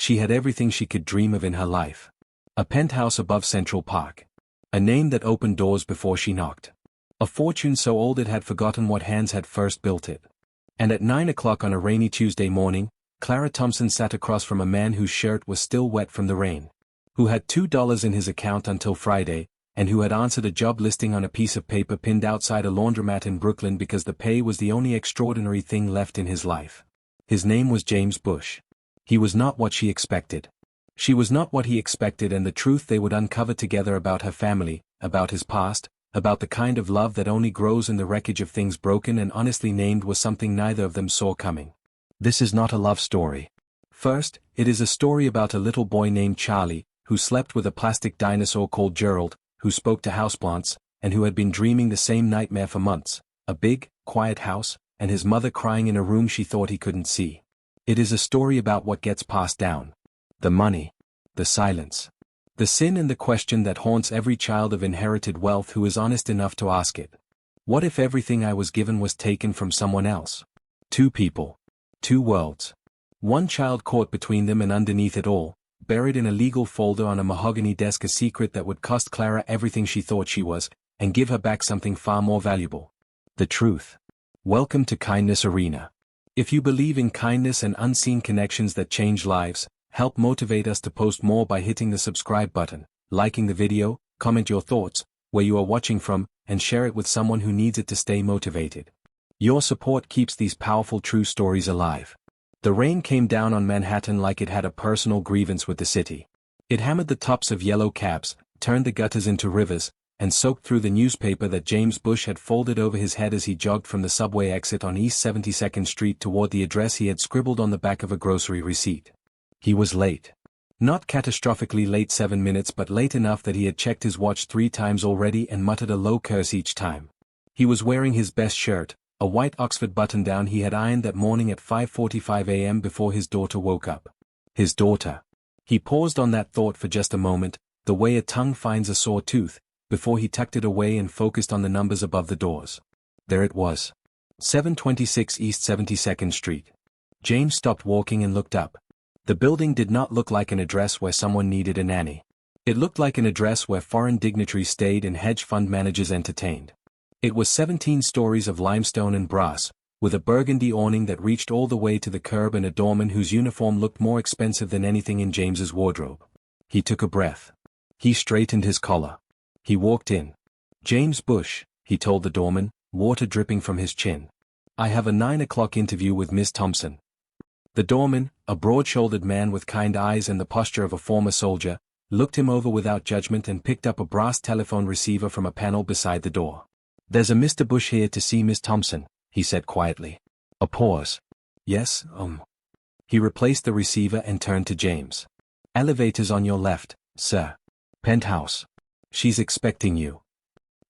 She had everything she could dream of in her life. A penthouse above Central Park. A name that opened doors before she knocked. A fortune so old it had forgotten what hands had first built it. And at 9 o'clock on a rainy Tuesday morning, Clara Thompson sat across from a man whose shirt was still wet from the rain. Who had $2 in his account until Friday, and who had answered a job listing on a piece of paper pinned outside a laundromat in Brooklyn because the pay was the only extraordinary thing left in his life. His name was James Bush. He was not what she expected. She was not what he expected, and the truth they would uncover together about her family, about his past, about the kind of love that only grows in the wreckage of things broken and honestly named, was something neither of them saw coming. This is not a love story. First, it is a story about a little boy named Charlie, who slept with a plastic dinosaur called Gerald, who spoke to houseplants, and who had been dreaming the same nightmare for months, a big, quiet house, and his mother crying in a room she thought he couldn't see. It is a story about what gets passed down. The money. The silence. The sin and the question that haunts every child of inherited wealth who is honest enough to ask it. What if everything I was given was taken from someone else? Two people. Two worlds. One child caught between them, and underneath it all, buried in a legal folder on a mahogany desk, a secret that would cost Clara everything she thought she was, and give her back something far more valuable. The truth. Welcome to Kindness Arena. If you believe in kindness and unseen connections that change lives, help motivate us to post more by hitting the subscribe button, liking the video, comment your thoughts, where you are watching from, and share it with someone who needs it to stay motivated. Your support keeps these powerful true stories alive. The rain came down on Manhattan like it had a personal grievance with the city. It hammered the tops of yellow cabs, turned the gutters into rivers, and soaked through the newspaper that James Bush had folded over his head as he jogged from the subway exit on East 72nd Street toward the address he had scribbled on the back of a grocery receipt. He was late. Not catastrophically late 7 minutes, but late enough that he had checked his watch 3 times already and muttered a low curse each time. He was wearing his best shirt, a white Oxford button-down he had ironed that morning at 5:45 a.m. before his daughter woke up. His daughter. He paused on that thought for just a moment, the way a tongue finds a sore tooth, before he tucked it away and focused on the numbers above the doors. There it was. 726 East 72nd Street. James stopped walking and looked up. The building did not look like an address where someone needed a nanny. It looked like an address where foreign dignitaries stayed and hedge fund managers entertained. It was 17 stories of limestone and brass, with a burgundy awning that reached all the way to the curb and a doorman whose uniform looked more expensive than anything in James's wardrobe. He took a breath. He straightened his collar. He walked in. James Bush, he told the doorman, water dripping from his chin. I have a 9 o'clock interview with Miss Thompson. The doorman, a broad-shouldered man with kind eyes and the posture of a former soldier, looked him over without judgment and picked up a brass telephone receiver from a panel beside the door. There's a Mr. Bush here to see Miss Thompson, he said quietly. A pause. Yes, He replaced the receiver and turned to James. Elevators on your left, sir. Penthouse. She's expecting you.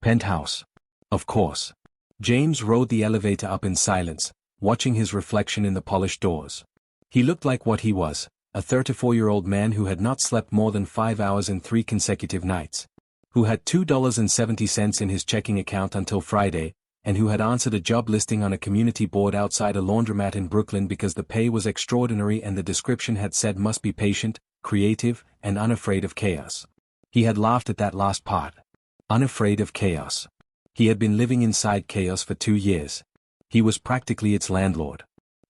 Penthouse. Of course. James rode the elevator up in silence, watching his reflection in the polished doors. He looked like what he was, a 34-year-old man who had not slept more than 5 hours in 3 consecutive nights. Who had $2.70 in his checking account until Friday, and who had answered a job listing on a community board outside a laundromat in Brooklyn because the pay was extraordinary and the description had said must be patient, creative, and unafraid of chaos. He had laughed at that last part. Unafraid of chaos. He had been living inside chaos for 2 years. He was practically its landlord.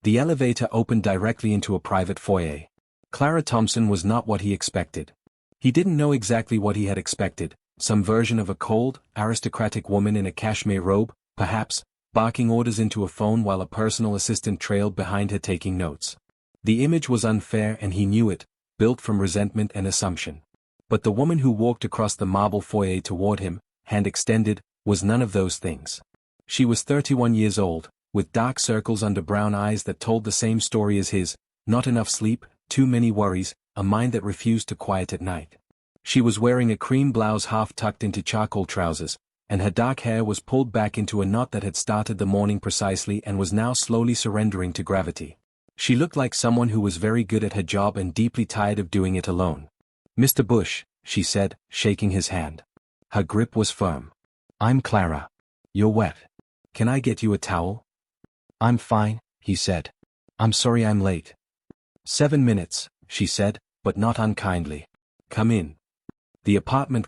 The elevator opened directly into a private foyer. Clara Thompson was not what he expected. He didn't know exactly what he had expected, some version of a cold, aristocratic woman in a cashmere robe, perhaps, barking orders into a phone while a personal assistant trailed behind her taking notes. The image was unfair and he knew it, built from resentment and assumption. But the woman who walked across the marble foyer toward him, hand extended, was none of those things. She was 31 years old, with dark circles under brown eyes that told the same story as his, not enough sleep, too many worries, a mind that refused to quiet at night. She was wearing a cream blouse half tucked into charcoal trousers, and her dark hair was pulled back into a knot that had started the morning precisely and was now slowly surrendering to gravity. She looked like someone who was very good at her job and deeply tired of doing it alone. Mr. Bush, she said, shaking his hand. Her grip was firm. I'm Clara. You're wet. Can I get you a towel? I'm fine, he said. I'm sorry I'm late. 7 minutes, she said, but not unkindly. Come in. The apartment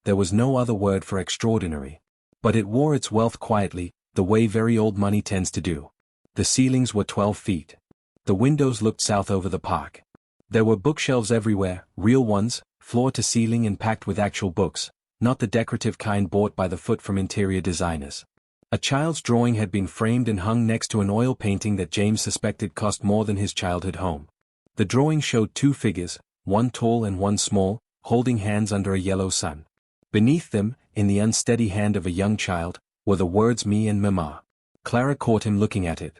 there was no other word for extraordinary. But it wore its wealth quietly, the way very old money tends to do. The ceilings were 12 feet. The windows looked south over the park. There were bookshelves everywhere, real ones, floor to ceiling and packed with actual books, not the decorative kind bought by the foot from interior designers. A child's drawing had been framed and hung next to an oil painting that James suspected cost more than his childhood home. The drawing showed two figures, one tall and one small, holding hands under a yellow sun. Beneath them, in the unsteady hand of a young child, were the words "Me and Mama." Clara caught him looking at it.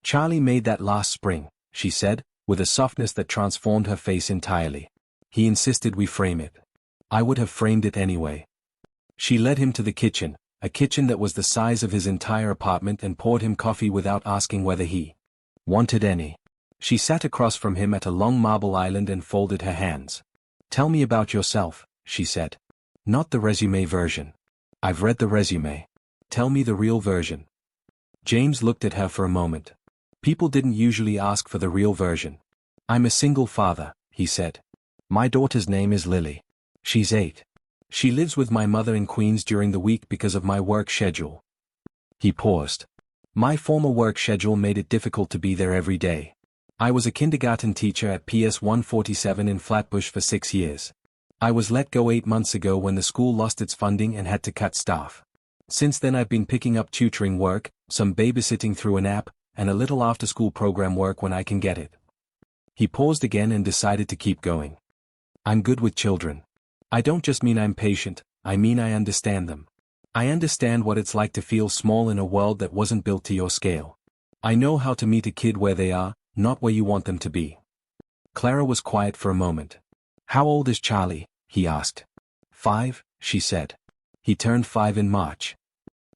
"Charlie made that last spring," she said, with a softness that transformed her face entirely. "He insisted we frame it. I would have framed it anyway." She led him to the kitchen, a kitchen that was the size of his entire apartment, and poured him coffee without asking whether he wanted any. She sat across from him at a long marble island and folded her hands. "Tell me about yourself," she said. "Not the resume version. I've read the resume. Tell me the real version." James looked at her for a moment. People didn't usually ask for the real version. "I'm a single father," he said. "My daughter's name is Lily. She's 8. She lives with my mother in Queens during the week because of my work schedule." He paused. "My former work schedule made it difficult to be there every day. I was a kindergarten teacher at PS 147 in Flatbush for 6 years. I was let go 8 months ago when the school lost its funding and had to cut staff. Since then I've been picking up tutoring work, some babysitting through an app, and a little after-school program work when I can get it." He paused again and decided to keep going. "I'm good with children. I don't just mean I'm patient, I mean I understand them. I understand what it's like to feel small in a world that wasn't built to your scale. I know how to meet a kid where they are, not where you want them to be." Clara was quiet for a moment. "How old is Charlie?" he asked. 5, she said. "He turned 5 in March."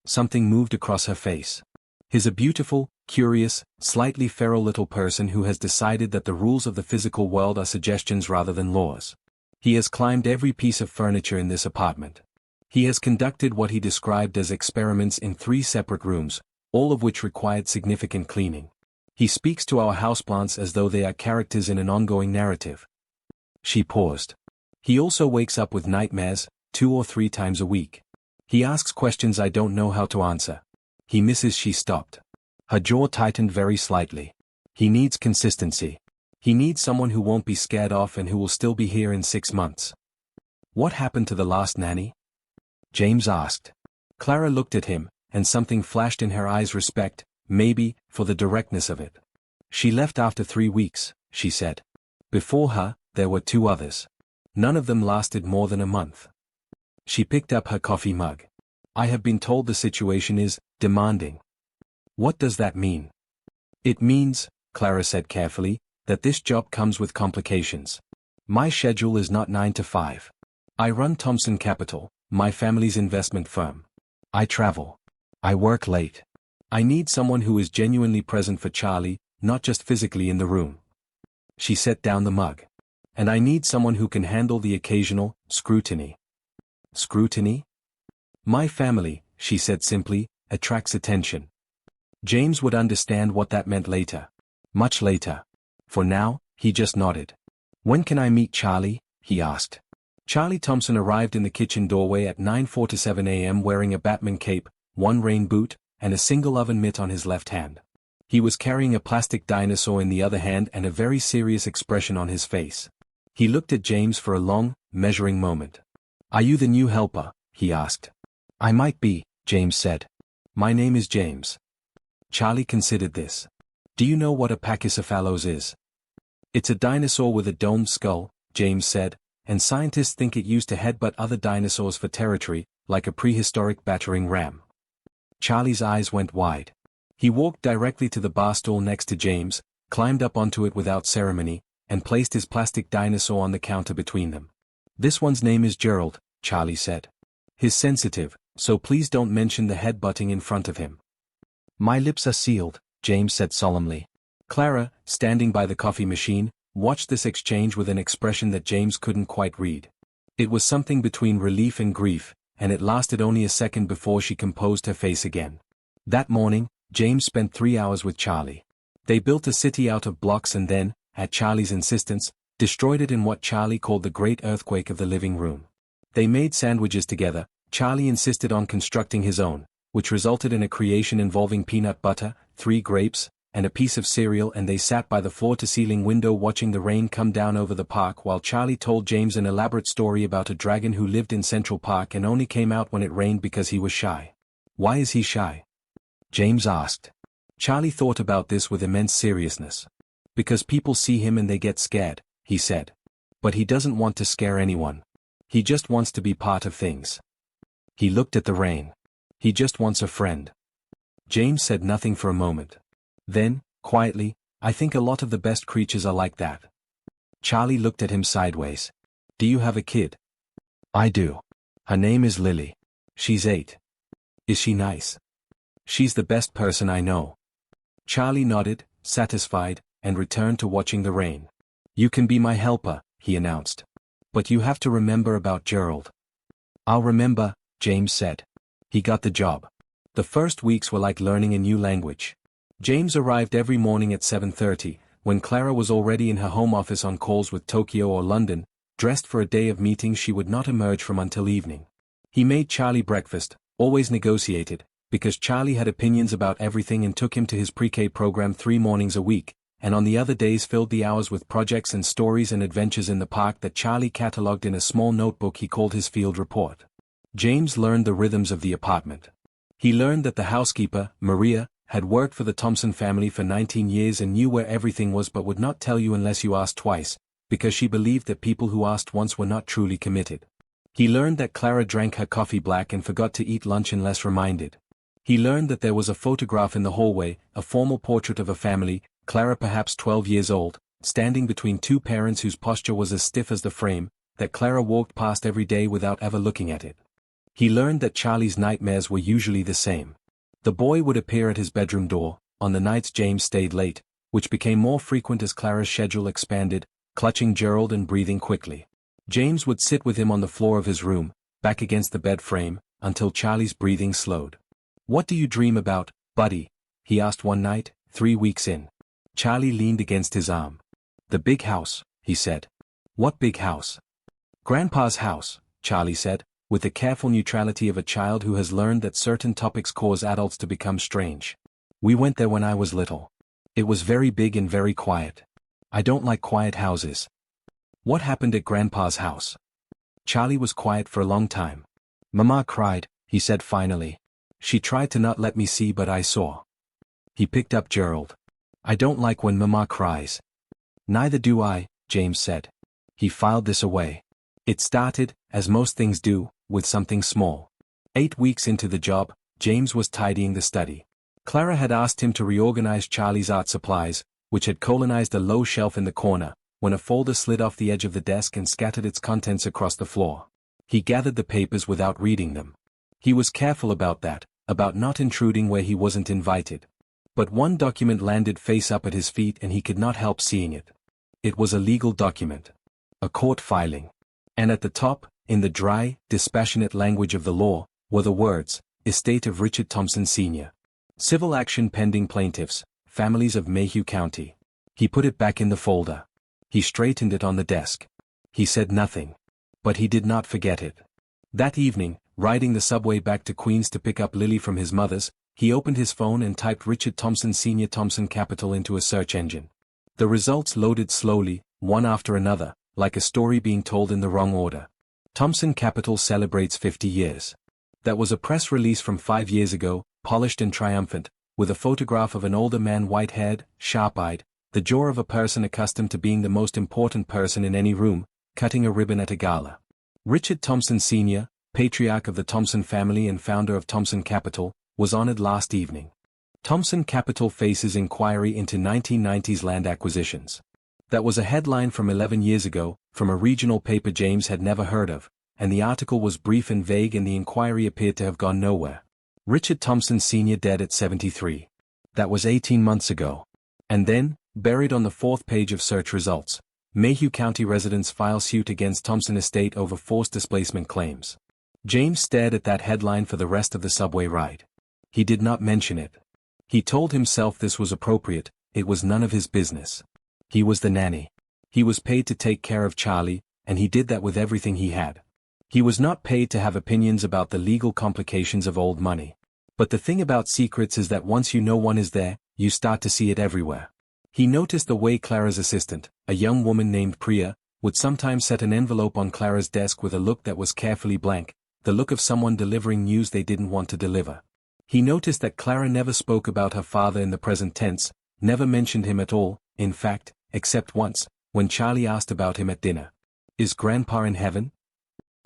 Something moved across her face. He's a beautiful, curious, slightly feral little person who has decided that the rules of the physical world are suggestions rather than laws. He has climbed every piece of furniture in this apartment. He has conducted what he described as experiments in 3 separate rooms, all of which required significant cleaning. He speaks to our houseplants as though they are characters in an ongoing narrative. She paused. "He also wakes up with nightmares, 2 or 3 times a week. He asks questions I don't know how to answer. He misses." She stopped. Her jaw tightened very slightly. "He needs consistency. He needs someone who won't be scared off and who will still be here in 6 months." "What happened to the last nanny?" James asked. Clara looked at him, and something flashed in her eyes. Respect, maybe, for the directness of it. "She left after 3 weeks, she said. Before her, there were 2 others. None of them lasted more than a month." She picked up her coffee mug. "I have been told the situation is demanding." "What does that mean?" "It means," Clara said carefully, "that this job comes with complications. My schedule is not 9 to 5. I run Thompson Capital, my family's investment firm. I travel. I work late. I need someone who is genuinely present for Charlie, not just physically in the room." She set down the mug. "And I need someone who can handle the occasional scrutiny." "Scrutiny?" "My family," she said simply, "attracts attention." James would understand what that meant later. Much later. For now, he just nodded. "When can I meet Charlie?" he asked. Charlie Thompson arrived in the kitchen doorway at 9:47 a.m. wearing a Batman cape, 1 rain boot, and a single oven mitt on his left hand. He was carrying a plastic dinosaur in the other hand and a very serious expression on his face. He looked at James for a long, measuring moment. "Are you the new helper?" he asked. "I might be," James said. "My name is James." Charlie considered this. "Do you know what a pachycephalos is?" "It's a dinosaur with a domed skull," James said, "and scientists think it used to headbutt other dinosaurs for territory, like a prehistoric battering ram." Charlie's eyes went wide. He walked directly to the bar stool next to James, climbed up onto it without ceremony, and placed his plastic dinosaur on the counter between them. "This one's name is Gerald," Charlie said. "He's sensitive, so please don't mention the headbutting in front of him." "My lips are sealed," James said solemnly. Clara, standing by the coffee machine, watched this exchange with an expression that James couldn't quite read. It was something between relief and grief, and it lasted only a second before she composed her face again. That morning, James spent 3 hours with Charlie. They built a city out of blocks and then, at Charlie's insistence, destroyed it in what Charlie called the Great Earthquake of the Living Room. They made sandwiches together. Charlie insisted on constructing his own, which resulted in a creation involving peanut butter, 3 grapes, and a piece of cereal, and they sat by the floor-to-ceiling window watching the rain come down over the park while Charlie told James an elaborate story about a dragon who lived in Central Park and only came out when it rained because he was shy. "Why is he shy?" James asked. Charlie thought about this with immense seriousness. "Because people see him and they get scared," he said. "But he doesn't want to scare anyone. He just wants to be part of things." He looked at the rain. "He just wants a friend." James said nothing for a moment. Then, quietly, "I think a lot of the best creatures are like that." Charlie looked at him sideways. "Do you have a kid?" "I do. Her name is Lily. She's 8. "Is she nice?" "She's the best person I know." Charlie nodded, satisfied, and returned to watching the rain. "You can be my helper," he announced. "But you have to remember about Gerald." "I'll remember," James said. He got the job. The first weeks were like learning a new language. James arrived every morning at 7:30, when Clara was already in her home office on calls with Tokyo or London, dressed for a day of meetings she would not emerge from until evening. He made Charlie breakfast, always negotiated, because Charlie had opinions about everything and took him to his pre-K program 3 mornings a week, and on the other days filled the hours with projects and stories and adventures in the park that Charlie catalogued in a small notebook he called his field report. James learned the rhythms of the apartment. He learned that the housekeeper, Maria, had worked for the Thompson family for 19 years and knew where everything was but would not tell you unless you asked twice, because she believed that people who asked once were not truly committed. He learned that Clara drank her coffee black and forgot to eat lunch unless reminded. He learned that there was a photograph in the hallway, a formal portrait of a family, Clara perhaps 12 years old, standing between 2 parents whose posture was as stiff as the frame, that Clara walked past every day without ever looking at it. He learned that Charlie's nightmares were usually the same. The boy would appear at his bedroom door, on the nights James stayed late, which became more frequent as Clara's schedule expanded, clutching Gerald and breathing quickly. James would sit with him on the floor of his room, back against the bed frame, until Charlie's breathing slowed. "What do you dream about, buddy?" he asked one night, 3 weeks in. Charlie leaned against his arm. "The big house," he said. "What big house?" "Grandpa's house," Charlie said, with the careful neutrality of a child who has learned that certain topics cause adults to become strange. "We went there when I was little. It was very big and very quiet. I don't like quiet houses." "What happened at Grandpa's house?" Charlie was quiet for a long time. "Mama cried," he said finally. "She tried to not let me see but I saw." He picked up Gerald. "I don't like when Mama cries." "Neither do I," James said. He filed this away. It started, as most things do, with something small. 8 weeks into the job, James was tidying the study. Clara had asked him to reorganize Charlie's art supplies, which had colonized a low shelf in the corner, when a folder slid off the edge of the desk and scattered its contents across the floor. He gathered the papers without reading them. He was careful about that, about not intruding where he wasn't invited. But one document landed face up at his feet and he could not help seeing it. It was a legal document. A court filing. And at the top, in the dry, dispassionate language of the law, were the words, "Estate of Richard Thompson Sr. Civil action pending plaintiffs, families of Mayhew County." He put it back in the folder. He straightened it on the desk. He said nothing. But he did not forget it. That evening, riding the subway back to Queens to pick up Lily from his mother's, he opened his phone and typed Richard Thompson Sr. Thompson Capital into a search engine. The results loaded slowly, one after another, like a story being told in the wrong order. Thompson Capital celebrates 50 years. That was a press release from 5 years ago, polished and triumphant, with a photograph of an older man white-haired, sharp-eyed, the jaw of a person accustomed to being the most important person in any room, cutting a ribbon at a gala. Richard Thompson Sr., patriarch of the Thompson family and founder of Thompson Capital, was honored last evening. Thompson Capital faces inquiry into 1990s land acquisitions. That was a headline from 11 years ago, from a regional paper James had never heard of, and the article was brief and vague and the inquiry appeared to have gone nowhere. Richard Thompson Sr. dead at 73. That was 18 months ago. And then, buried on the 4th page of search results, Mayhew County residents file suit against Thompson Estate over forced displacement claims. James stared at that headline for the rest of the subway ride. He did not mention it. He told himself this was appropriate, it was none of his business. He was the nanny. He was paid to take care of Charlie, and he did that with everything he had. He was not paid to have opinions about the legal complications of old money. But the thing about secrets is that once you know one is there, you start to see it everywhere. He noticed the way Clara's assistant, a young woman named Priya, would sometimes set an envelope on Clara's desk with a look that was carefully blank, the look of someone delivering news they didn't want to deliver. He noticed that Clara never spoke about her father in the present tense, never mentioned him at all, in fact, except once, when Charlie asked about him at dinner. "Is Grandpa in heaven?"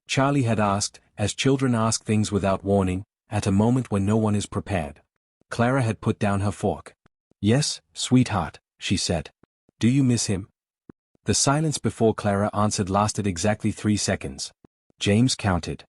Charlie had asked, as children ask things without warning, at a moment when no one is prepared. Clara had put down her fork. "Yes, sweetheart," she said. "Do you miss him?" The silence before Clara answered lasted exactly 3 seconds. James counted.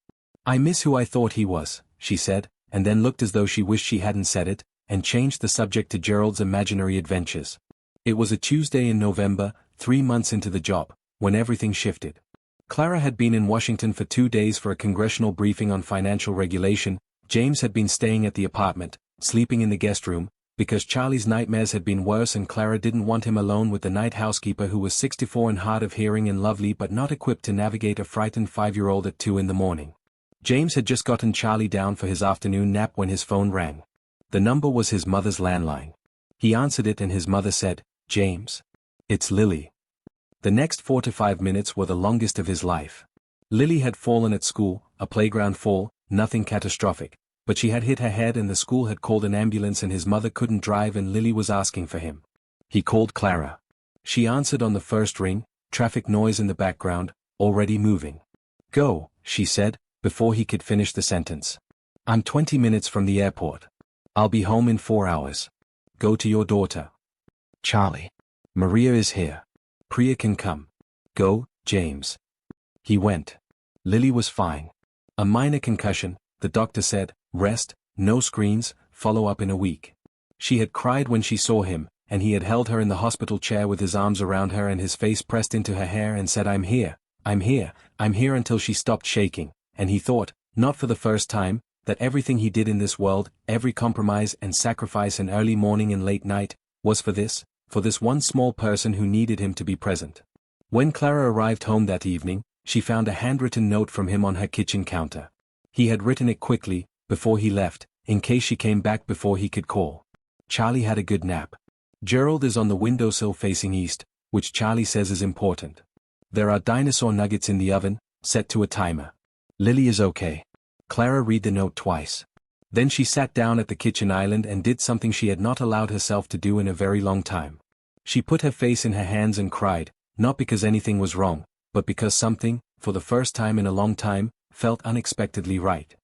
"I miss who I thought he was," she said, and then looked as though she wished she hadn't said it, and changed the subject to Gerald's imaginary adventures. It was a Tuesday in November, 3 months into the job, when everything shifted. Clara had been in Washington for 2 days for a congressional briefing on financial regulation. James had been staying at the apartment, sleeping in the guest room, because Charlie's nightmares had been worse and Clara didn't want him alone with the night housekeeper who was 64 and hard of hearing and lovely but not equipped to navigate a frightened 5-year-old at 2 in the morning. James had just gotten Charlie down for his afternoon nap when his phone rang. The number was his mother's landline. He answered it and his mother said, "James. It's Lily." The next 4 to 5 minutes were the longest of his life. Lily had fallen at school, a playground fall, nothing catastrophic, but she had hit her head and the school had called an ambulance and his mother couldn't drive and Lily was asking for him. He called Clara. She answered on the first ring, traffic noise in the background, already moving. "Go," she said, before he could finish the sentence. "I'm 20 minutes from the airport. I'll be home in 4 hours. Go to your daughter. Charlie. Maria is here. Priya can come. Go, James." He went. Lily was fine. A minor concussion, the doctor said, rest, no screens, follow up in a week. She had cried when she saw him, and he had held her in the hospital chair with his arms around her and his face pressed into her hair and said, "I'm here, I'm here, I'm here," until she stopped shaking, and he thought, not for the first time, that everything he did in this world, every compromise and sacrifice and early morning and late night, was for this one small person who needed him to be present. When Clara arrived home that evening, she found a handwritten note from him on her kitchen counter. He had written it quickly, before he left, in case she came back before he could call. Charlie had a good nap. Gerald is on the windowsill facing east, which Charlie says is important. There are dinosaur nuggets in the oven, set to a timer. Lily is okay. Clara read the note twice. Then she sat down at the kitchen island and did something she had not allowed herself to do in a very long time. She put her face in her hands and cried, not because anything was wrong, but because something, for the first time in a long time, felt unexpectedly right.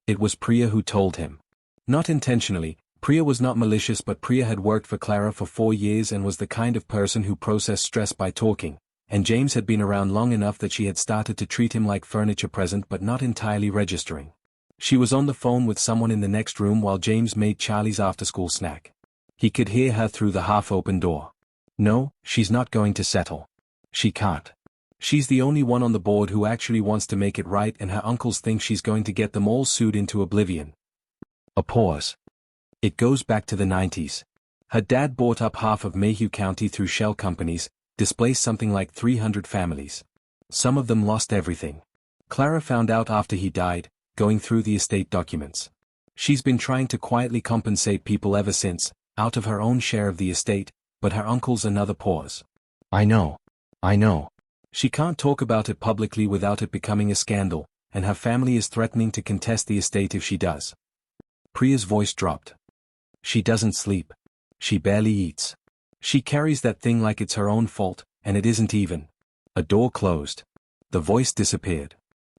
It was Priya who told him. Not intentionally, Priya was not malicious, but Priya had worked for Clara for 4 years and was the kind of person who processed stress by talking, and James had been around long enough that she had started to treat him like furniture present but not entirely registering. She was on the phone with someone in the next room while James made Charlie's after-school snack. He could hear her through the half-open door. "No, she's not going to settle. She can't. She's the only one on the board who actually wants to make it right and her uncles think she's going to get them all sued into oblivion." A pause. "It goes back to the 90s. Her dad bought up half of Mayhew County through shell companies, displaced something like 300 families. Some of them lost everything. Clara found out after he died, going through the estate documents. She's been trying to quietly compensate people ever since, out of her own share of the estate, but her uncle's." Another pause. I know. She can't talk about it publicly without it becoming a scandal, and her family is threatening to contest the estate if she does." Priya's voice dropped. "She doesn't sleep. She barely eats. She carries that thing like it's her own fault, and it isn't even." A door closed. The voice disappeared.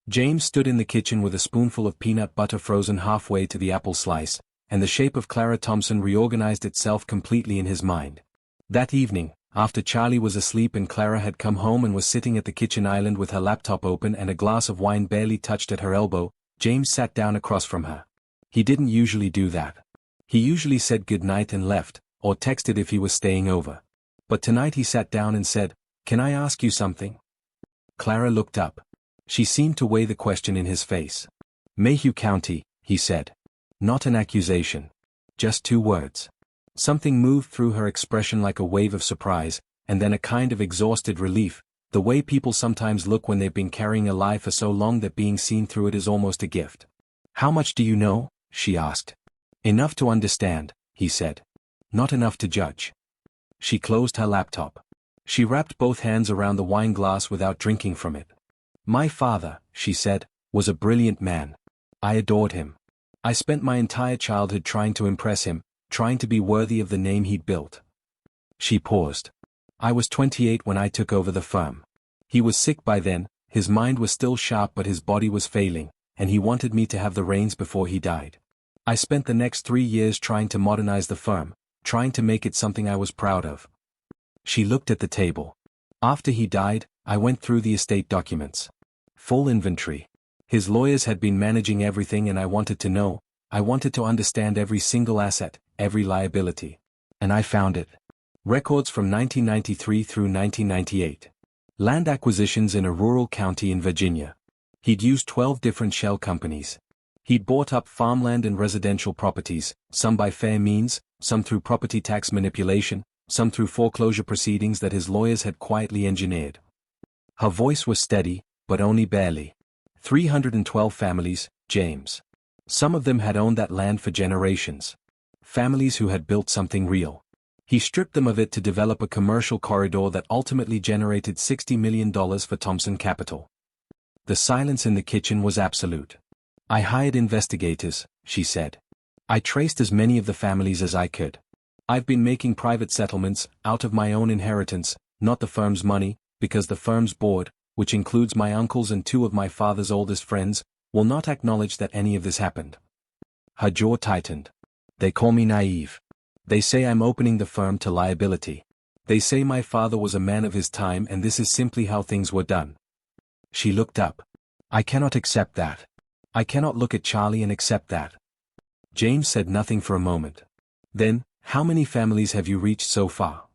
James stood in the kitchen with a spoonful of peanut butter frozen halfway to the apple slice, and the shape of Clara Thompson reorganized itself completely in his mind. That evening, after Charlie was asleep and Clara had come home and was sitting at the kitchen island with her laptop open and a glass of wine barely touched at her elbow, James sat down across from her. He didn't usually do that. He usually said good night and left, or texted if he was staying over. But tonight he sat down and said, "Can I ask you something?" Clara looked up. She seemed to weigh the question in his face. "Mayhew County," he said. Not an accusation. Just 2 words. Something moved through her expression like a wave of surprise, and then a kind of exhausted relief, the way people sometimes look when they've been carrying a lie for so long that being seen through it is almost a gift. "How much do you know?" she asked. "Enough to understand," he said. "Not enough to judge." She closed her laptop. She wrapped both hands around the wine glass without drinking from it. "My father," she said, "was a brilliant man. I adored him. I spent my entire childhood trying to impress him, trying to be worthy of the name he'd built." She paused. "I was 28 when I took over the firm. He was sick by then, his mind was still sharp but his body was failing, and he wanted me to have the reins before he died. I spent the next 3 years trying to modernize the firm, trying to make it something I was proud of." She looked at the table. "After he died, I went through the estate documents. Full inventory. His lawyers had been managing everything and I wanted to know, I wanted to understand every single asset, every liability. And I found it. Records from 1993 through 1998. Land acquisitions in a rural county in Virginia. He'd used 12 different shell companies. He'd bought up farmland and residential properties, some by fair means, some through property tax manipulation, some through foreclosure proceedings that his lawyers had quietly engineered." Her voice was steady, but only barely. 312 families, James. Some of them had owned that land for generations. Families who had built something real. He stripped them of it to develop a commercial corridor that ultimately generated $60 million for Thompson Capital. The silence in the kitchen was absolute. "I hired investigators," she said. "I traced as many of the families as I could. I've been making private settlements, out of my own inheritance, not the firm's money, because the firm's board, which includes my uncles and 2 of my father's oldest friends, will not acknowledge that any of this happened." Her jaw tightened. "They call me naive. They say I'm opening the firm to liability. They say my father was a man of his time and this is simply how things were done." She looked up. "I cannot accept that. I cannot look at Charlie and accept that." James said nothing for a moment. Then, "How many families have you reached so far?"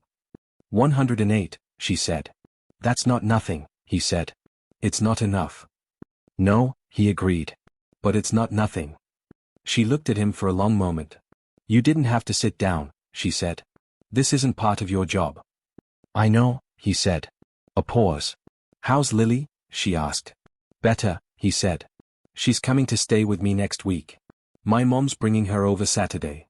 108, she said. "That's not nothing," he said. "It's not enough." "No," he agreed. "But it's not nothing." She looked at him for a long moment. "You didn't have to sit down," she said. "This isn't part of your job." "I know," he said. A pause. "How's Lily?" she asked. "Better," he said. "She's coming to stay with me next week. My mom's bringing her over Saturday."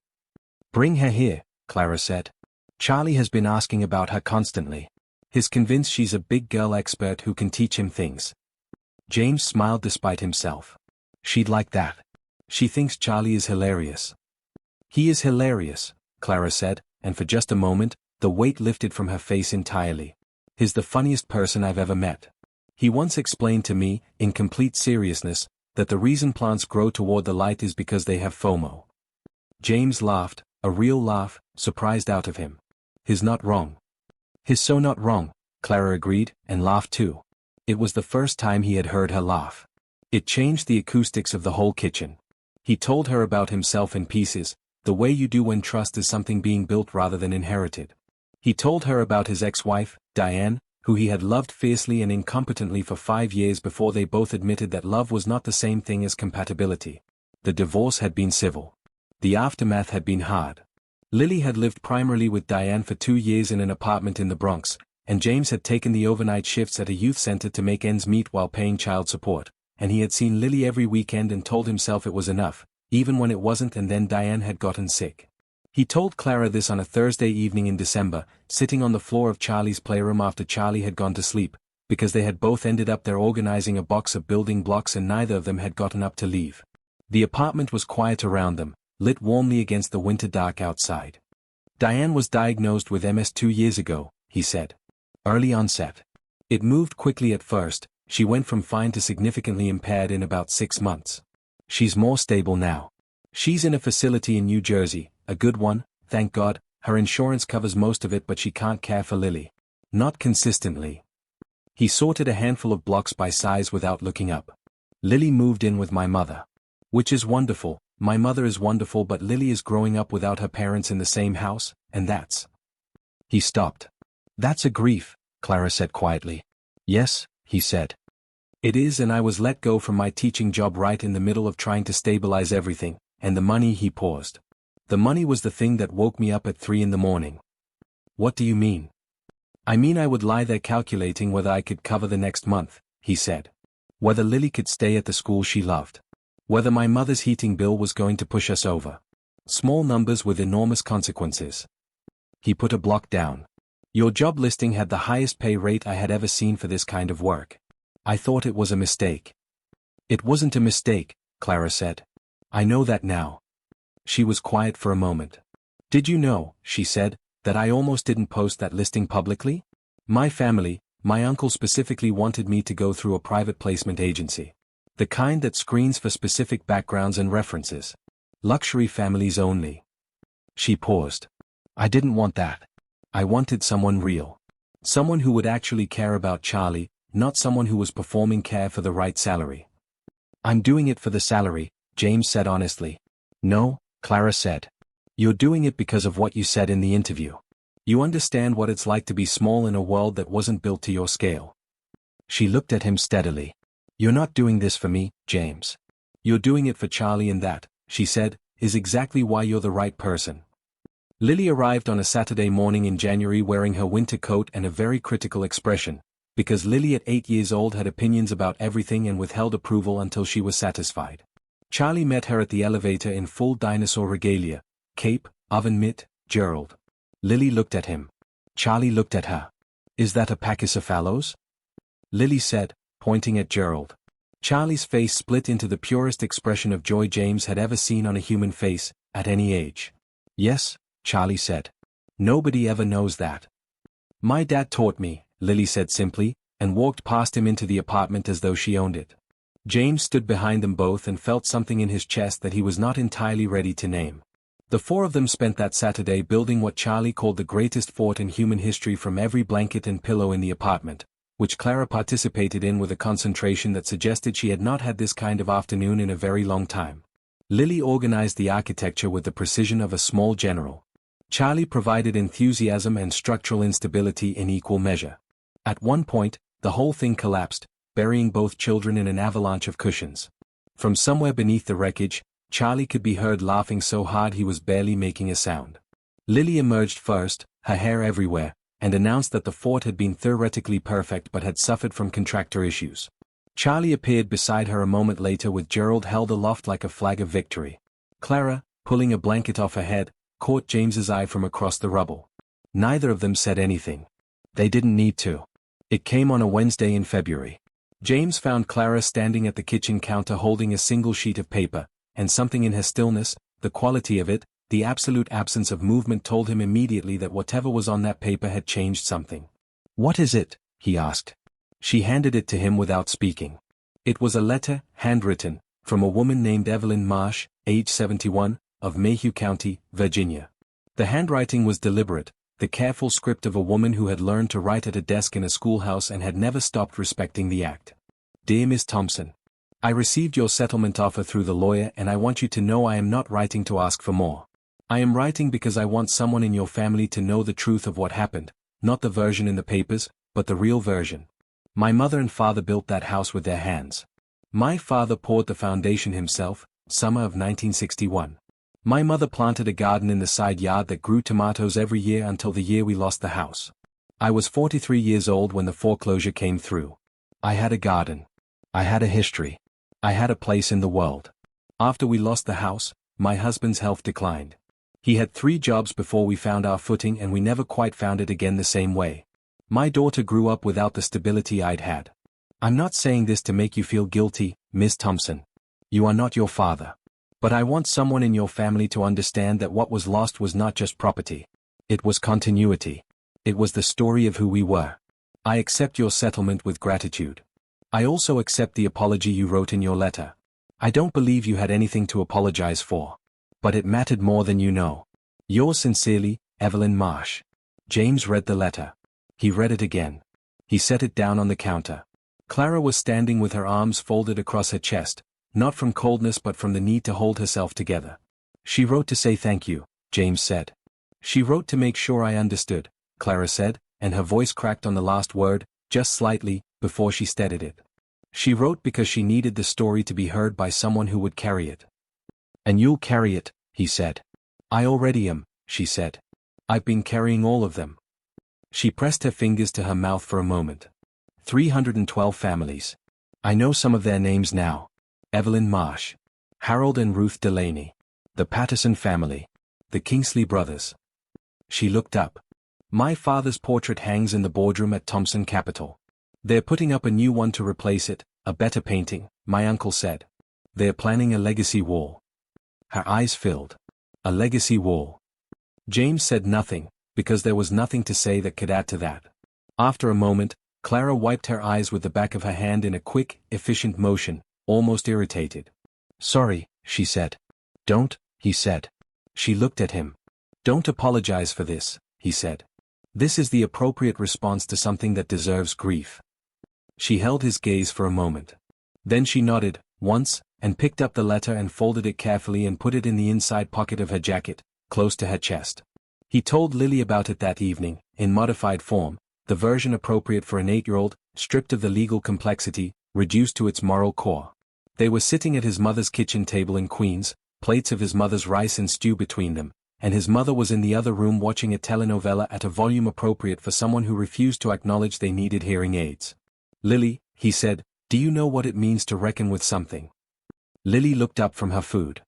"Bring her here," Clara said. "Charlie has been asking about her constantly. He's convinced she's a big girl expert who can teach him things." James smiled despite himself. "She'd like that. She thinks Charlie is hilarious." "He is hilarious," Clara said, and for just a moment, the weight lifted from her face entirely. "He's the funniest person I've ever met. He once explained to me, in complete seriousness, that the reason plants grow toward the light is because they have FOMO." James laughed, a real laugh, surprised out of him. "He's not wrong." "He's so not wrong," Clara agreed, and laughed too. It was the first time he had heard her laugh. It changed the acoustics of the whole kitchen. He told her about himself in pieces, the way you do when trust is something being built rather than inherited. He told her about his ex-wife, Diane, who he had loved fiercely and incompetently for 5 years before they both admitted that love was not the same thing as compatibility. The divorce had been civil. The aftermath had been hard. Lily had lived primarily with Diane for 2 years in an apartment in the Bronx, and James had taken the overnight shifts at a youth center to make ends meet while paying child support, and he had seen Lily every weekend and told himself it was enough, even when it wasn't, and then Diane had gotten sick. He told Clara this on a Thursday evening in December, sitting on the floor of Charlie's playroom after Charlie had gone to sleep, because they had both ended up there organizing a box of building blocks and neither of them had gotten up to leave. The apartment was quiet around them, lit warmly against the winter dark outside. "Diane was diagnosed with MS 2 years ago," he said. "Early onset. It moved quickly at first, she went from fine to significantly impaired in about 6 months. She's more stable now. She's in a facility in New Jersey, a good one, thank God, her insurance covers most of it but she can't care for Lily. Not consistently." He sorted a handful of blocks by size without looking up. "Lily moved in with my mother. Which is wonderful, my mother is wonderful, but Lily is growing up without her parents in the same house, and that's..." He stopped. "That's a grief," Clara said quietly. "Yes," he said. "It is, and I was let go from my teaching job right in the middle of trying to stabilize everything, and the money," he paused. "The money was the thing that woke me up at 3 in the morning." "What do you mean?" I mean, I would lie there calculating whether I could cover the next month, he said. Whether Lily could stay at the school she loved. Whether my mother's heating bill was going to push us over. Small numbers with enormous consequences. He put a block down. Your job listing had the highest pay rate I had ever seen for this kind of work. I thought it was a mistake. It wasn't a mistake, Clara said. I know that now. She was quiet for a moment. Did you know, she said, that I almost didn't post that listing publicly? My family, my uncle specifically wanted me to go through a private placement agency. The kind that screens for specific backgrounds and references. Luxury families only. She paused. I didn't want that. I wanted someone real. Someone who would actually care about Charlie, not someone who was performing care for the right salary. I'm doing it for the salary, James said honestly. No, Clara said. You're doing it because of what you said in the interview. You understand what it's like to be small in a world that wasn't built to your scale. She looked at him steadily. You're not doing this for me, James. You're doing it for Charlie, and that, she said, is exactly why you're the right person. Lily arrived on a Saturday morning in January wearing her winter coat and a very critical expression, because Lily at 8 years old had opinions about everything and withheld approval until she was satisfied. Charlie met her at the elevator in full dinosaur regalia, cape, oven mitt, Gerald. Lily looked at him. Charlie looked at her. Is that a pachycephalos? Lily said, pointing at Gerald. Charlie's face split into the purest expression of joy James had ever seen on a human face, at any age. Yes, Charlie said. Nobody ever knows that. My dad taught me, Lily said simply, and walked past him into the apartment as though she owned it. James stood behind them both and felt something in his chest that he was not entirely ready to name. The four of them spent that Saturday building what Charlie called the greatest fort in human history from every blanket and pillow in the apartment, which Clara participated in with a concentration that suggested she had not had this kind of afternoon in a very long time. Lily organized the architecture with the precision of a small general. Charlie provided enthusiasm and structural instability in equal measure. At one point, the whole thing collapsed, burying both children in an avalanche of cushions. From somewhere beneath the wreckage, Charlie could be heard laughing so hard he was barely making a sound. Lily emerged first, her hair everywhere, and announced that the fort had been theoretically perfect but had suffered from contractor issues. Charlie appeared beside her a moment later with Gerald held aloft like a flag of victory. Clara, pulling a blanket off her head, caught James's eye from across the rubble. Neither of them said anything. They didn't need to. It came on a Wednesday in February. James found Clara standing at the kitchen counter holding a single sheet of paper, and something in her stillness, the quality of it, the absolute absence of movement told him immediately that whatever was on that paper had changed something. What is it? He asked. She handed it to him without speaking. It was a letter, handwritten, from a woman named Evelyn Marsh, age 71, of Mayhew County, Virginia. The handwriting was deliberate, the careful script of a woman who had learned to write at a desk in a schoolhouse and had never stopped respecting the act. Dear Miss Thompson, I received your settlement offer through the lawyer and I want you to know I am not writing to ask for more. I am writing because I want someone in your family to know the truth of what happened, not the version in the papers, but the real version. My mother and father built that house with their hands. My father poured the foundation himself, summer of 1961. My mother planted a garden in the side yard that grew tomatoes every year until the year we lost the house. I was 43 years old when the foreclosure came through. I had a garden. I had a history. I had a place in the world. After we lost the house, my husband's health declined. He had 3 jobs before we found our footing and we never quite found it again the same way. My daughter grew up without the stability I'd had. I'm not saying this to make you feel guilty, Miss Thompson. You are not your father. But I want someone in your family to understand that what was lost was not just property. It was continuity. It was the story of who we were. I accept your settlement with gratitude. I also accept the apology you wrote in your letter. I don't believe you had anything to apologize for. But it mattered more than you know. Yours sincerely, Evelyn Marsh. James read the letter. He read it again. He set it down on the counter. Clara was standing with her arms folded across her chest, not from coldness but from the need to hold herself together. She wrote to say thank you, James said. She wrote to make sure I understood, Clara said, and her voice cracked on the last word, just slightly, before she steadied it. She wrote because she needed the story to be heard by someone who would carry it. And you'll carry it, he said. I already am, she said. I've been carrying all of them. She pressed her fingers to her mouth for a moment. 312 families. I know some of their names now. Evelyn Marsh. Harold and Ruth Delaney. The Patterson family. The Kingsley brothers. She looked up. My father's portrait hangs in the boardroom at Thompson Capital. They're putting up a new one to replace it, a better painting, my uncle said. They're planning a legacy wall. Her eyes filled. A legacy wall. James said nothing, because there was nothing to say that could add to that. After a moment, Clara wiped her eyes with the back of her hand in a quick, efficient motion, almost irritated. Sorry, she said. Don't, he said. She looked at him. Don't apologize for this, he said. This is the appropriate response to something that deserves grief. She held his gaze for a moment. Then she nodded, once, and picked up the letter and folded it carefully and put it in the inside pocket of her jacket, close to her chest. He told Lily about it that evening, in modified form, the version appropriate for an 8-year-old, stripped of the legal complexity, reduced to its moral core. They were sitting at his mother's kitchen table in Queens, plates of his mother's rice and stew between them, and his mother was in the other room watching a telenovela at a volume appropriate for someone who refused to acknowledge they needed hearing aids. Lily, he said, do you know what it means to reckon with something? Lily looked up from her food.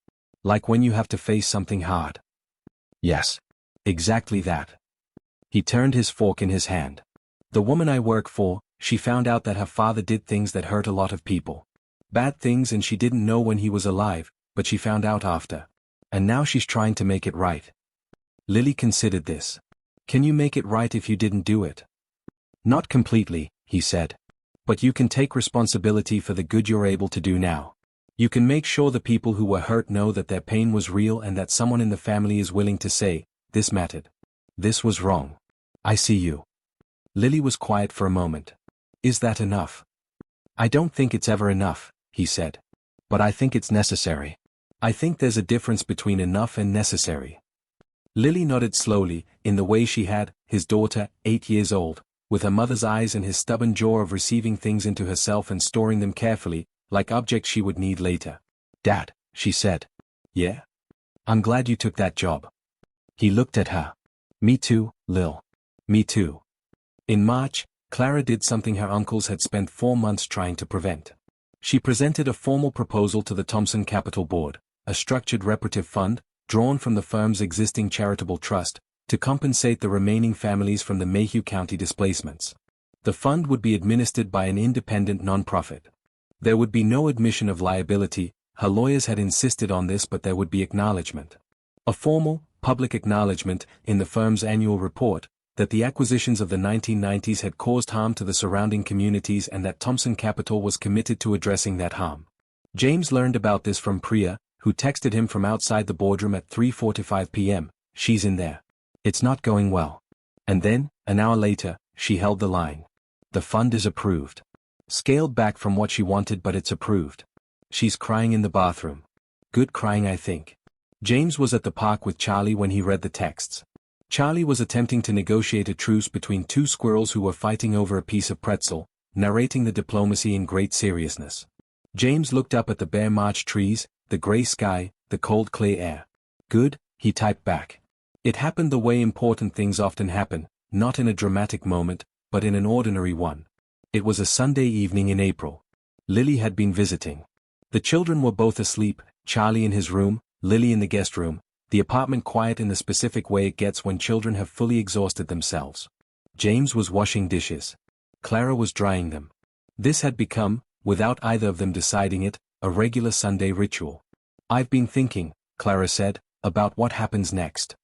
Like when you have to face something hard. Yes. Exactly that. He turned his fork in his hand. The woman I work for, she found out that her father did things that hurt a lot of people. Bad things, and she didn't know when he was alive, but she found out after. And now she's trying to make it right. Lily considered this. Can you make it right if you didn't do it? Not completely, he said. But you can take responsibility for the good you're able to do now. You can make sure the people who were hurt know that their pain was real and that someone in the family is willing to say, this mattered. This was wrong. I see you. Lily was quiet for a moment. Is that enough? I don't think it's ever enough, he said. But I think it's necessary. I think there's a difference between enough and necessary. Lily nodded slowly, in the way she had, his daughter, 8 years old, with her mother's eyes and his stubborn jaw of receiving things into herself and storing them carefully, like objects she would need later. Dad, she said. Yeah? I'm glad you took that job. He looked at her. Me too, Lil. Me too. In March, Clara did something her uncles had spent 4 months trying to prevent. She presented a formal proposal to the Thompson Capital Board, a structured reparative fund, drawn from the firm's existing charitable trust, to compensate the remaining families from the Mayhew County displacements. The fund would be administered by an independent nonprofit. There would be no admission of liability, her lawyers had insisted on this, but there would be acknowledgement. A formal, public acknowledgement, in the firm's annual report, that the acquisitions of the 1990s had caused harm to the surrounding communities and that Thompson Capital was committed to addressing that harm. James learned about this from Priya, who texted him from outside the boardroom at 3:45 p.m., she's in there. It's not going well. And then, an hour later, she held the line. The fund is approved. Scaled back from what she wanted, but it's approved. She's crying in the bathroom. Good crying, I think. James was at the park with Charlie when he read the texts. Charlie was attempting to negotiate a truce between two squirrels who were fighting over a piece of pretzel, narrating the diplomacy in great seriousness. James looked up at the bare March trees, the gray sky, the cold clear air. Good, he typed back. It happened the way important things often happen, not in a dramatic moment, but in an ordinary one. It was a Sunday evening in April. Lily had been visiting. The children were both asleep, Charlie in his room, Lily in the guest room, the apartment quiet in the specific way it gets when children have fully exhausted themselves. James was washing dishes. Clara was drying them. This had become, without either of them deciding it, a regular Sunday ritual. I've been thinking, Clara said, about what happens next.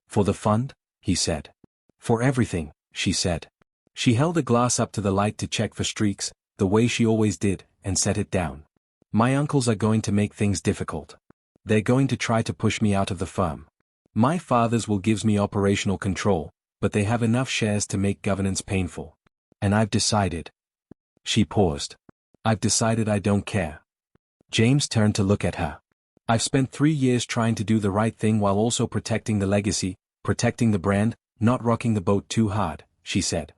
For the fund? He said. For everything, she said. She held a glass up to the light to check for streaks, the way she always did, and set it down. My uncles are going to make things difficult. They're going to try to push me out of the firm. My father's will gives me operational control, but they have enough shares to make governance painful. And I've decided. She paused. I've decided I don't care. James turned to look at her. I've spent 3 years trying to do the right thing while also protecting the legacy, protecting the brand, not rocking the boat too hard, she said.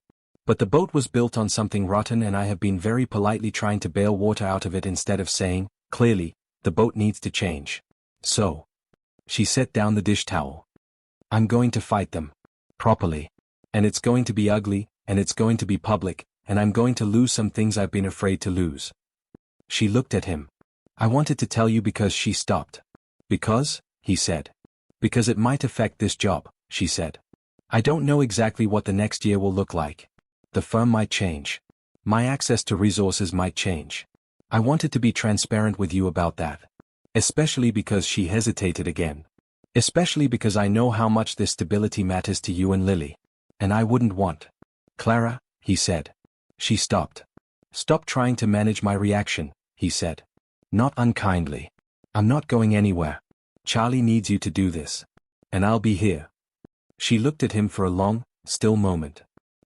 But the boat was built on something rotten and I have been very politely trying to bail water out of it instead of saying, clearly, the boat needs to change. So. She set down the dish towel. I'm going to fight them. Properly. And it's going to be ugly, and it's going to be public, and I'm going to lose some things I've been afraid to lose. She looked at him. I wanted to tell you because she stopped. Because, he said. Because it might affect this job, she said. I don't know exactly what the next year will look like. The firm might change. My access to resources might change. I wanted to be transparent with you about that. Especially because she hesitated again. Especially because I know how much this stability matters to you and Lily. And I wouldn't want. Clara, he said. She stopped. Stop trying to manage my reaction, he said. Not unkindly. I'm not going anywhere. Charlie needs you to do this. And I'll be here. She looked at him for a long, still moment.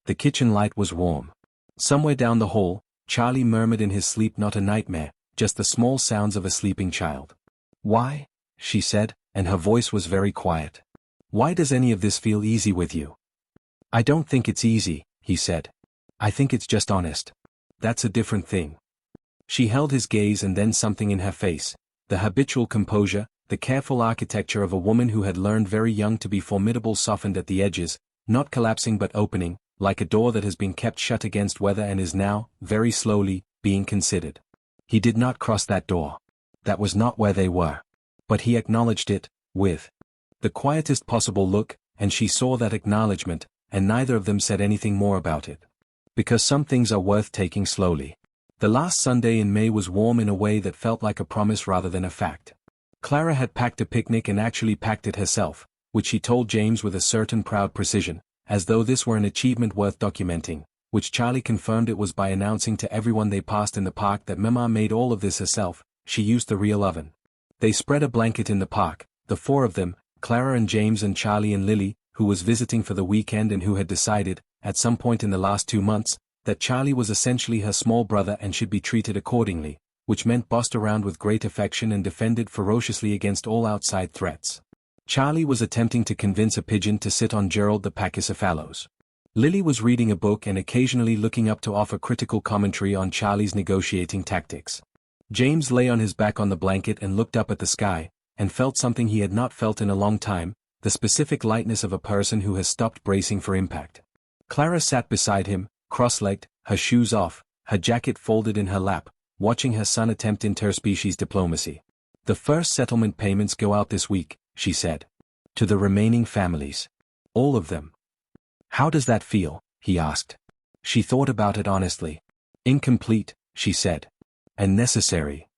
The kitchen light was warm. Somewhere down the hall, Charlie murmured in his sleep, not a nightmare, just the small sounds of a sleeping child. Why? She said, and her voice was very quiet. Why does any of this feel easy with you? I don't think it's easy, he said. I think it's just honest. That's a different thing. She held his gaze and then something in her face, the habitual composure, the careful architecture of a woman who had learned very young to be formidable, softened at the edges, not collapsing but opening, like a door that has been kept shut against weather and is now, very slowly, being considered. He did not cross that door. That was not where they were. But he acknowledged it, with the quietest possible look, and she saw that acknowledgement, and neither of them said anything more about it. Because some things are worth taking slowly. The last Sunday in May was warm in a way that felt like a promise rather than a fact. Clara had packed a picnic and actually packed it herself, which she told James with a certain proud precision, as though this were an achievement worth documenting, which Charlie confirmed it was by announcing to everyone they passed in the park that Mama made all of this herself. She used the real oven. They spread a blanket in the park, the four of them, Clara and James and Charlie and Lily, who was visiting for the weekend and who had decided, at some point in the last 2 months, that Charlie was essentially her small brother and should be treated accordingly, which meant bossed around with great affection and defended ferociously against all outside threats. Charlie was attempting to convince a pigeon to sit on Gerald the pachycephalos. Lily was reading a book and occasionally looking up to offer critical commentary on Charlie's negotiating tactics. James lay on his back on the blanket and looked up at the sky, and felt something he had not felt in a long time, the specific lightness of a person who has stopped bracing for impact. Clara sat beside him, cross-legged, her shoes off, her jacket folded in her lap, watching her son attempt interspecies diplomacy. The first settlement payments go out this week, she said. To the remaining families. All of them. How does that feel? He asked. She thought about it honestly. Incomplete, she said. And necessary.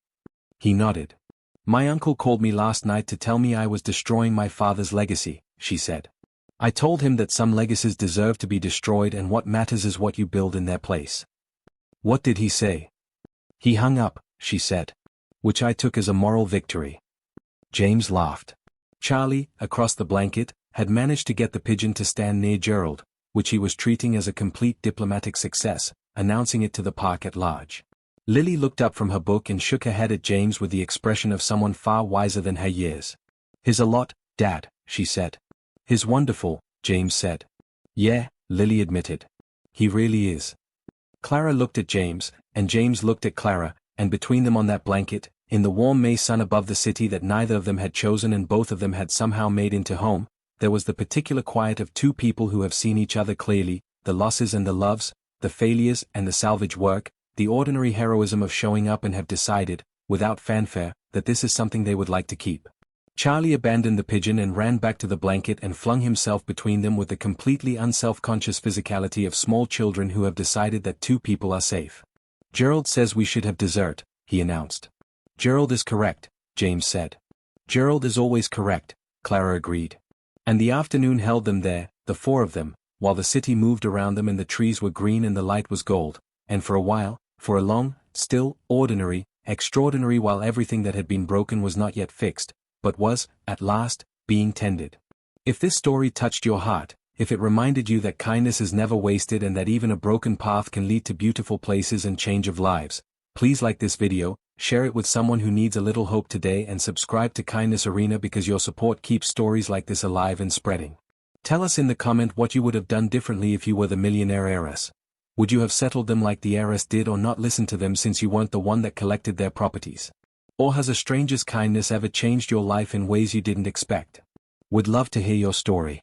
He nodded. My uncle called me last night to tell me I was destroying my father's legacy, she said. I told him that some legacies deserve to be destroyed and what matters is what you build in their place. What did he say? He hung up, she said. Which I took as a moral victory. James laughed. Charlie, across the blanket, had managed to get the pigeon to stand near Gerald, which he was treating as a complete diplomatic success, announcing it to the park at large. Lily looked up from her book and shook her head at James with the expression of someone far wiser than her years. He's a lot, Dad, she said. He's wonderful, James said. Yeah, Lily admitted. He really is. Clara looked at James, and James looked at Clara, and between them on that blanket, in the warm May sun above the city that neither of them had chosen and both of them had somehow made into home, there was the particular quiet of two people who have seen each other clearly, the losses and the loves, the failures and the salvage work, the ordinary heroism of showing up and have decided, without fanfare, that this is something they would like to keep. Charlie abandoned the pigeon and ran back to the blanket and flung himself between them with the completely unself-conscious physicality of small children who have decided that two people are safe. Gerald says we should have dessert, he announced. Gerald is correct, James said. Gerald is always correct, Clara agreed. And the afternoon held them there, the four of them, while the city moved around them and the trees were green and the light was gold, and for a while, for a long, still, ordinary, extraordinary while everything that had been broken was not yet fixed, but was, at last, being tended. If this story touched your heart, if it reminded you that kindness is never wasted and that even a broken path can lead to beautiful places and change of lives, please like this video, share it with someone who needs a little hope today and subscribe to Kindness Arena because your support keeps stories like this alive and spreading. Tell us in the comment what you would have done differently if you were the millionaire heiress. Would you have settled them like the heiress did or not listened to them since you weren't the one that collected their properties? Or has a stranger's kindness ever changed your life in ways you didn't expect? Would love to hear your story.